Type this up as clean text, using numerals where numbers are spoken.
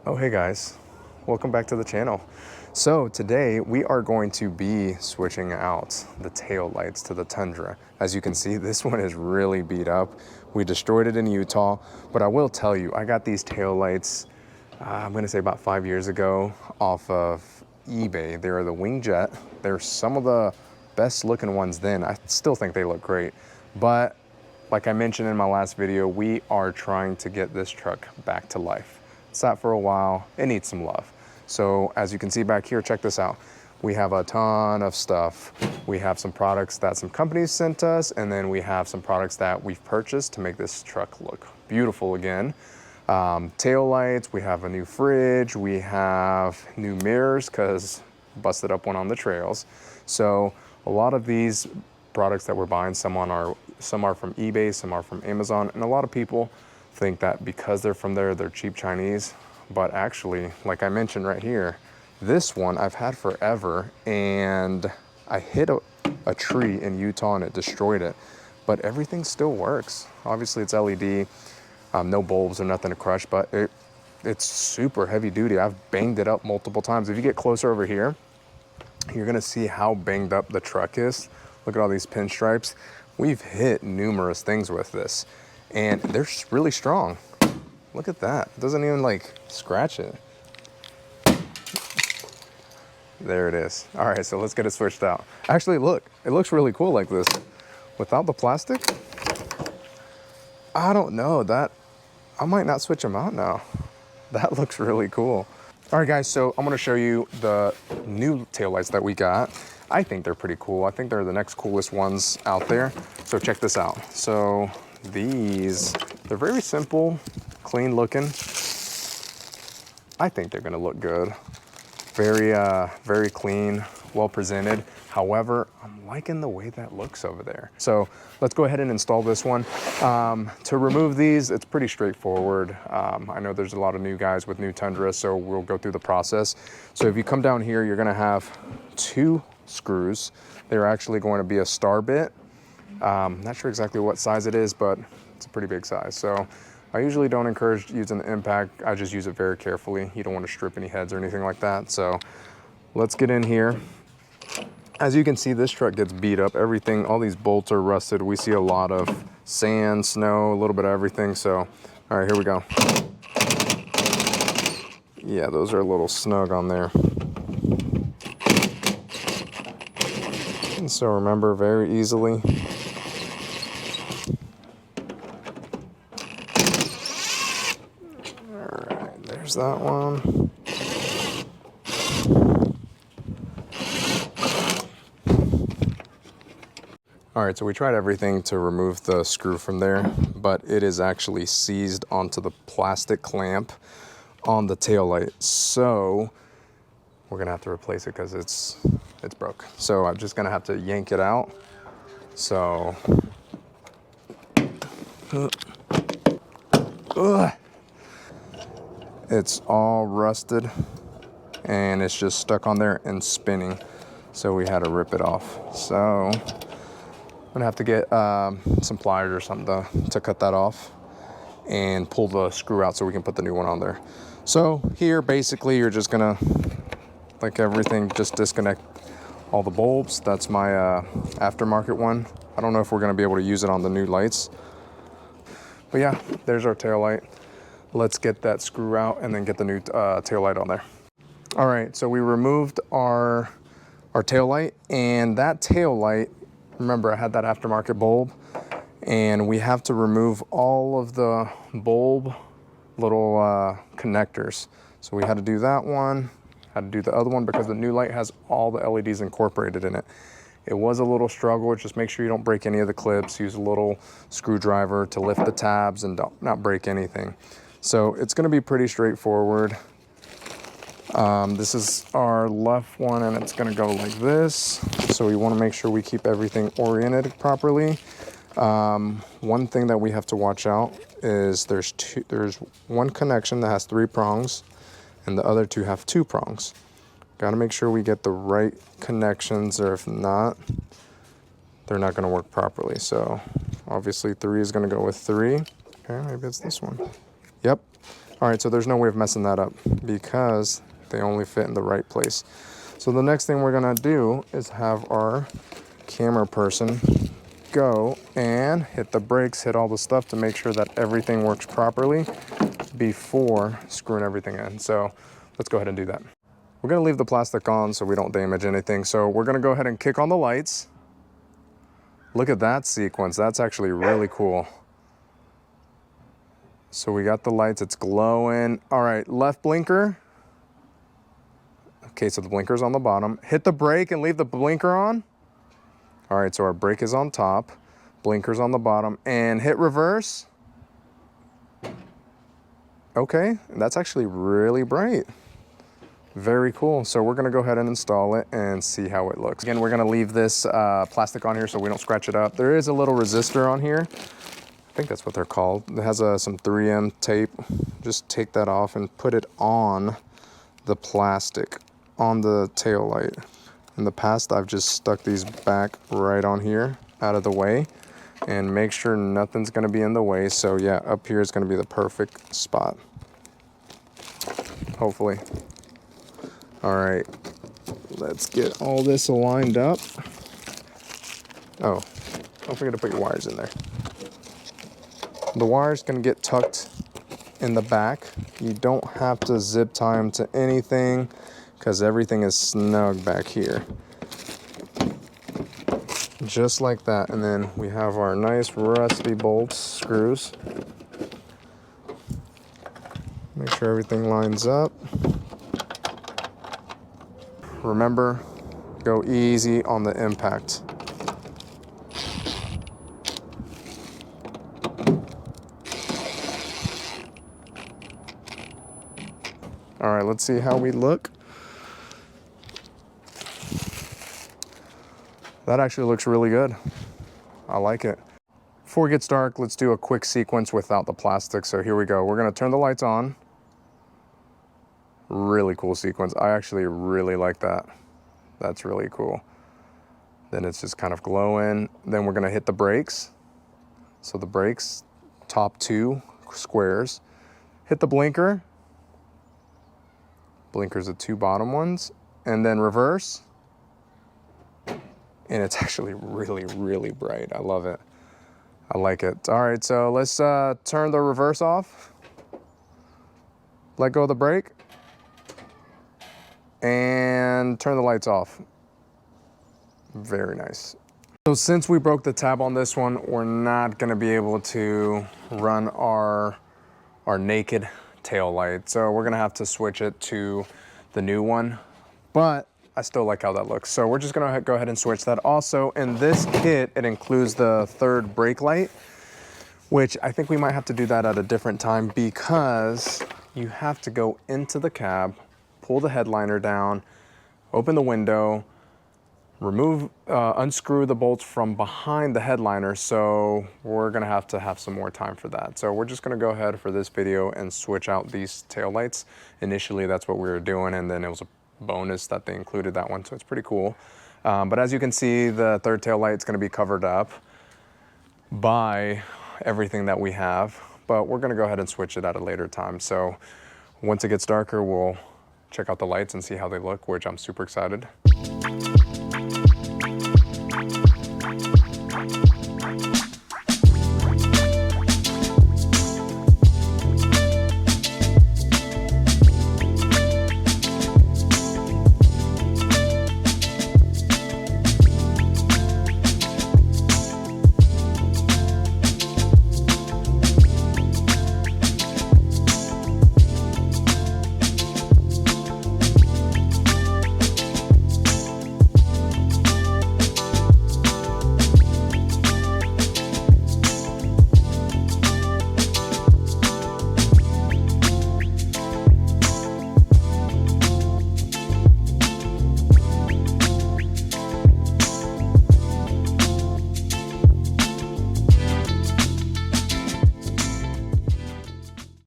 Oh, hey guys, welcome back to the channel. So today we are going to be switching out the tail lights to the Tundra. As you can see, this one is really beat up. We destroyed it in Utah, but I will tell you, I got these tail lights, I'm gonna say about 5 years ago off of eBay. They're the Wingjet. They're some of the best looking ones then. I still think they look great, but like I mentioned in my last video, we are trying to get this truck back to life. Sat for a while, it needs some love. So as you can see back here, check this out. We have a ton of stuff. We have some products that some companies sent us, and then we have some products that we've purchased to make this truck look beautiful again. Tail lights, we have a new fridge, we have new mirrors because busted up one on the trails. So a lot of these products that we're buying, some are from eBay, some are from Amazon, and a lot of people think that because they're from there, they're cheap Chinese. But actually, like I mentioned right here, this one I've had forever, and I hit a tree in Utah and it destroyed it, but everything still works. Obviously it's LED, no bulbs or nothing to crush, but it's super heavy duty. I've banged it up multiple times. If you get closer over here, you're gonna see how banged up the truck is. Look at all these pinstripes. We've hit numerous things with this, and they're really strong. Look at that. It doesn't even like scratch it. There it is. All right, so let's get it switched out. Actually, look, it looks really cool like this. Without the plastic, I don't know, I might not switch them out now. That looks really cool. All right, guys, so I'm gonna show you the new taillights that we got. I think they're pretty cool. I think they're the next coolest ones out there. So check this out. So these, they're very simple, clean looking. I think they're gonna look good. Very clean, well presented. However, I'm liking the way that looks over there. So let's go ahead and install this one. To remove these, it's pretty straightforward. I know there's a lot of new guys with new Tundra, so we'll go through the process. So if you come down here, you're gonna have 2 screws. They're actually going to be a star bit. Not sure exactly what size it is, but it's a pretty big size. So I usually don't encourage using the impact. I just use it very carefully. You don't want to strip any heads or anything like that. So let's get in here. As you can see, this truck gets beat up. Everything, all these bolts are rusted. We see a lot of sand, snow, a little bit of everything. So, all right, here we go. Yeah, those are a little snug on there. And so remember, very easily. All right, there's that one. All right, so we tried everything to remove the screw from there, but it is actually seized onto the plastic clamp on the tail light. So we're gonna have to replace it because it's broke. So I'm just gonna have to yank it out. So, it's all rusted and it's just stuck on there and spinning. So we had to rip it off. So I'm gonna have to get some pliers or something to cut that off and pull the screw out so we can put the new one on there. So here, basically, you're just gonna, like everything, just disconnect all the bulbs. That's my aftermarket one. I don't know if we're gonna be able to use it on the new lights. But yeah, there's our tail light. Let's get that screw out and then get the new tail light on there. All right, so we removed our tail light, and that tail light, remember I had that aftermarket bulb, and we have to remove all of the bulb little connectors. So we had to do that one, had to do the other one because the new light has all the LEDs incorporated in it. It was a little struggle. Just make sure you don't break any of the clips. Use a little screwdriver to lift the tabs and not break anything. So it's gonna be pretty straightforward. This is our left one, and it's gonna go like this. So we wanna make sure we keep everything oriented properly. One thing that we have to watch out is there's one connection that has 3 prongs, and the other 2 have 2 prongs. Got to make sure we get the right connections, or if not, they're not going to work properly. So obviously 3 is going to go with 3. Okay, maybe it's this one. Yep. All right, so there's no way of messing that up because they only fit in the right place. So the next thing we're gonna do is have our camera person go and hit the brakes, hit all the stuff to make sure that everything works properly before screwing everything in. So let's go ahead and do that. We're gonna leave the plastic on so we don't damage anything. So we're gonna go ahead and kick on the lights. Look at that sequence. That's actually really cool. So we got the lights, it's glowing. All right, left blinker. Okay, so the blinker's on the bottom. Hit the brake and leave the blinker on. All right, so our brake is on top, blinker's on the bottom, and hit reverse. Okay, that's actually really bright. Very cool. So we're gonna go ahead and install it and see how it looks. Again, we're gonna leave this plastic on here so we don't scratch it up. There is a little resistor on here. I think that's what they're called. It has some 3M tape. Just take that off and put it on the plastic, on the tail light. In the past, I've just stuck these back right on here, out of the way, and make sure nothing's gonna be in the way. So yeah, up here is gonna be the perfect spot, hopefully. All right, let's get all this lined up. Oh, don't forget to put your wires in there. The wire's gonna get tucked in the back. You don't have to zip tie them to anything because everything is snug back here. Just like that. And then we have our nice rusty bolts, screws. Make sure everything lines up. Remember, go easy on the impact. All right, let's see how we look. That actually looks really good. I like it. Before it gets dark, let's do a quick sequence without the plastic. So here we go. We're gonna turn the lights on. Really cool sequence. I actually really like that. That's really cool. Then it's just kind of glowing. Then we're gonna hit the brakes. So the brakes, top two squares. Hit the blinker. Blinker's the two bottom ones. And then reverse. And it's actually really, really bright. I love it. I like it. All right, so let's turn the reverse off. Let go of the brake. And turn the lights off. Very nice. So since we broke the tab on this one, we're not gonna be able to run our naked tail light. So we're gonna have to switch it to the new one, but I still like how that looks. So we're just gonna go ahead and switch that. Also, in this kit, it includes the third brake light, which I think we might have to do that at a different time because you have to go into the cab, pull the headliner down, open the window, remove, unscrew the bolts from behind the headliner. So we're gonna have to have some more time for that. So we're just gonna go ahead for this video and switch out these tail lights. Initially, that's what we were doing, and then it was a bonus that they included that one, so it's pretty cool. But as you can see, the third tail light is gonna be covered up by everything that we have, but we're gonna go ahead and switch it at a later time. So once it gets darker, we'll check out the lights and see how they look, which I'm super excited.